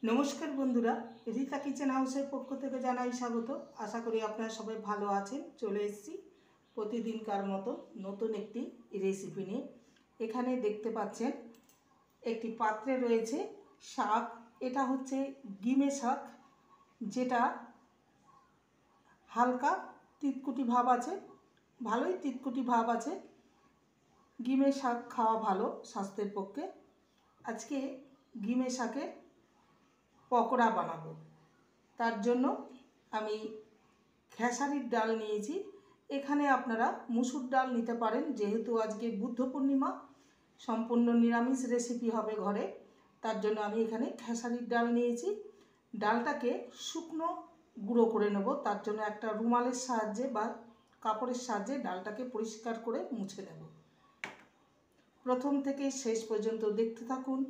नमस्कार बंधुरा रीता किचेन हाउसের পক্ষ থেকে জানাই স্বাগত। আশা করি আপনারা সবাই ভালো আছেন। চলে এসেছি প্রতিদিনকার মতো নতুন একটি রেসিপি নিয়ে। এখানে দেখতে পাচ্ছেন একটি পাত্রে রয়েছে শাক। এটা হচ্ছে গিমে শাক, যেটা হালকা তিতকুটি ভাব আছে, ভালোই তিতকুটি ভাব আছে। গিমে শাক খাওয়া ভালো স্বাস্থ্যের পক্ষে। আজকে গিমে শাকের পকোড়া বানাবো। তার জন্য আমি খেসারির ডাল নিয়েছি। এখানে আপনারা মুসুর ডাল নিতে পারেন, যেহেতু আজকে বুদ্ধ পূর্ণিমা, সম্পূর্ণ নিরামিষ রেসিপি হবে ঘরে। তার জন্য আমি এখানে খেসারির ডাল নিয়েছি। ডালটাকে শুকনো গুঁড়ো করে নেব। তার জন্য একটা রুমালের সাহায্যে বা কাপড়ের সাহায্যে ডালটাকে পরিষ্কার করে মুছে নেব। প্রথম থেকে শেষ পর্যন্ত দেখতে থাকুন,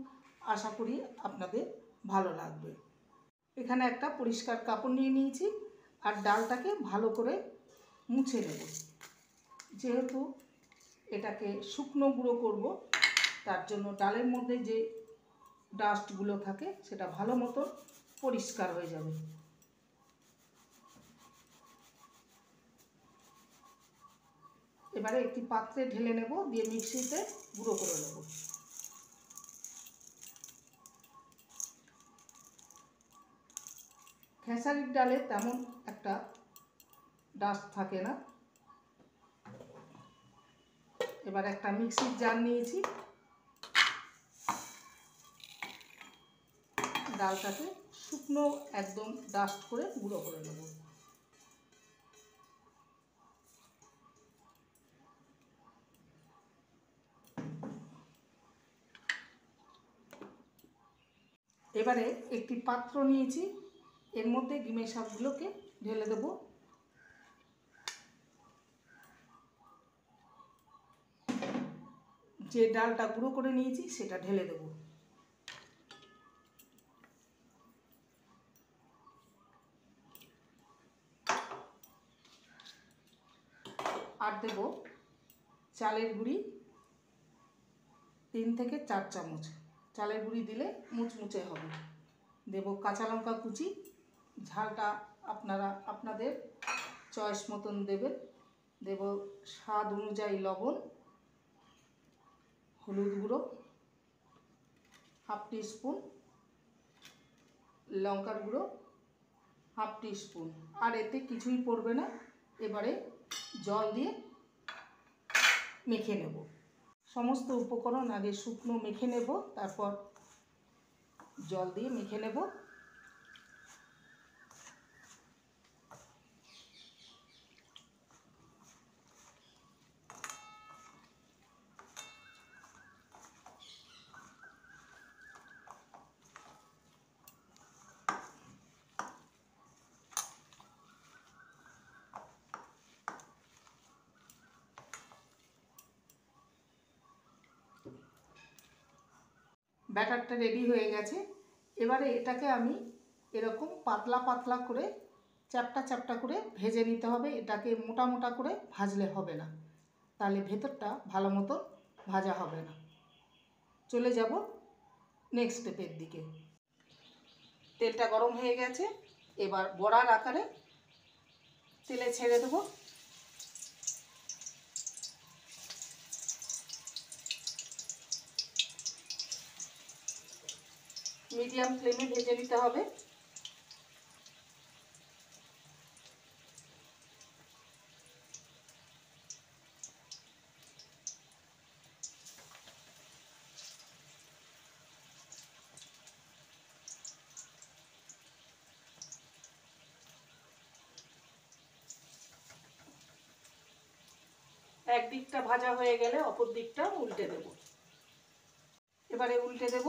আশা করি আপনাদের ভালো লাগবে। এখানে একটা পরিষ্কার কাপড় নিয়ে নিয়েছি আর ডালটাকে ভালো করে মুছে নেব। যেহেতু এটাকে শুকনো গুঁড়ো করব, তার জন্য ডালের মধ্যে যে ডাস্টগুলো থাকে সেটা ভালো মতো পরিষ্কার হয়ে যাবে। এবারে একটি পাত্রে ঢেলে নেব, দিয়ে মিক্সিতে গুঁড়ো করে নেব। খেসারির ডালে তেমন একটা ডাস্ট থাকে না। এবার একটা মিক্সির জার নিয়েছি, ডালটাকে শুকনো একদম ডাস্ট করে গুঁড়ো করে নেব। এবারে একটি পাত্র নিয়েছি, এর মধ্যে ডিমের শাকগুলোকে ঢেলে দেব। যে ডালটা গুঁড়ো করে নিয়েছি সেটা ঢেলে দেব। আর দেব চালের গুঁড়ি 3 থেকে 4 চামচ। চালের গুঁড়ি দিলে মুচমুচে হবে। দেব কাঁচা লঙ্কা কুচি, ঝালটা আপনারা আপনাদের চয়েস মতন দেবেন। দেব স্বাদ অনুযায়ী লবণ, হলুদ গুঁড়ো হাফ টিস্পুন, লঙ্কার গুঁড়ো হাফ টিস্পুন। আর এতে কিছুই পড়বে না। এবারে জল দিয়ে মেখে নেব। সমস্ত উপকরণ আগে শুকনো মেখে নেব, তারপর জল দিয়ে মেখে নেব। ব্যাটারটা রেডি হয়ে গেছে। এবারে এটাকে আমি এরকম পাতলা পাতলা করে চ্যাপটা চ্যাপটা করে ভেজে নিতে হবে। এটাকে মোটা মোটা করে ভাজলে হবে না, তাহলে ভেতরটা ভালো মতো ভাজা হবে না। চলে যাব নেক্সট স্টেপের দিকে। তেলটা গরম হয়ে গেছে, এবার বড়ার আকারে তেলে ছেড়ে দেবো। মিডিয়াম ফ্লেমে ভেজে নিতে হবে। এক দিকটা ভাজা হয়ে গেলে অপর দিকটা উল্টে দেব। এবারে উল্টে দেব।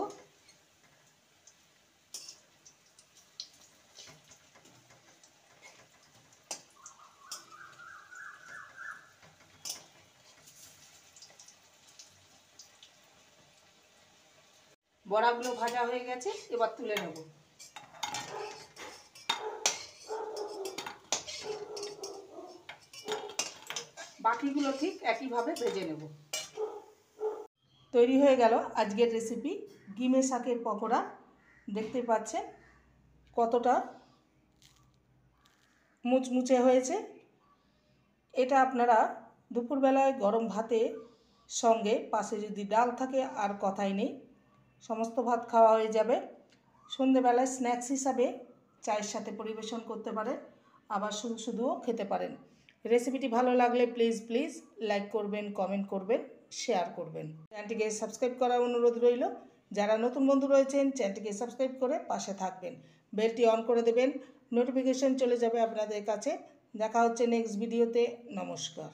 বড়াগুলো ভাজা হয়ে গেছে, এবার তুলে নেব। বাকিগুলো ঠিক একইভাবে ভেজে নেব। তৈরি হয়ে গেল আজকের রেসিপি গিমে শাকের পকোড়া। দেখতে পাচ্ছেন কতটা মুচমুচে হয়েছে। এটা আপনারা দুপুরবেলায় গরম ভাতে সঙ্গে পাশে যদি ডাল থাকে আর কথাই নেই, সমস্ত ভাত খাওয়া হয়ে যাবে। সন্ধেবেলায় স্ন্যাক্স হিসাবে চায়ের সাথে পরিবেশন করতে পারেন, আবার শুধু শুধুও খেতে পারেন। রেসিপিটি ভালো লাগলে প্লিজ লাইক করবেন, কমেন্ট করবেন, শেয়ার করবেন। চ্যানেলটিকে সাবস্ক্রাইব করার অনুরোধ রইল। যারা নতুন বন্ধু রয়েছেন চ্যানেলটিকে সাবস্ক্রাইব করে পাশে থাকবেন, বেলটি অন করে দেবেন, নোটিফিকেশন চলে যাবে আপনাদের কাছে। দেখা হচ্ছে নেক্সট ভিডিওতে। নমস্কার।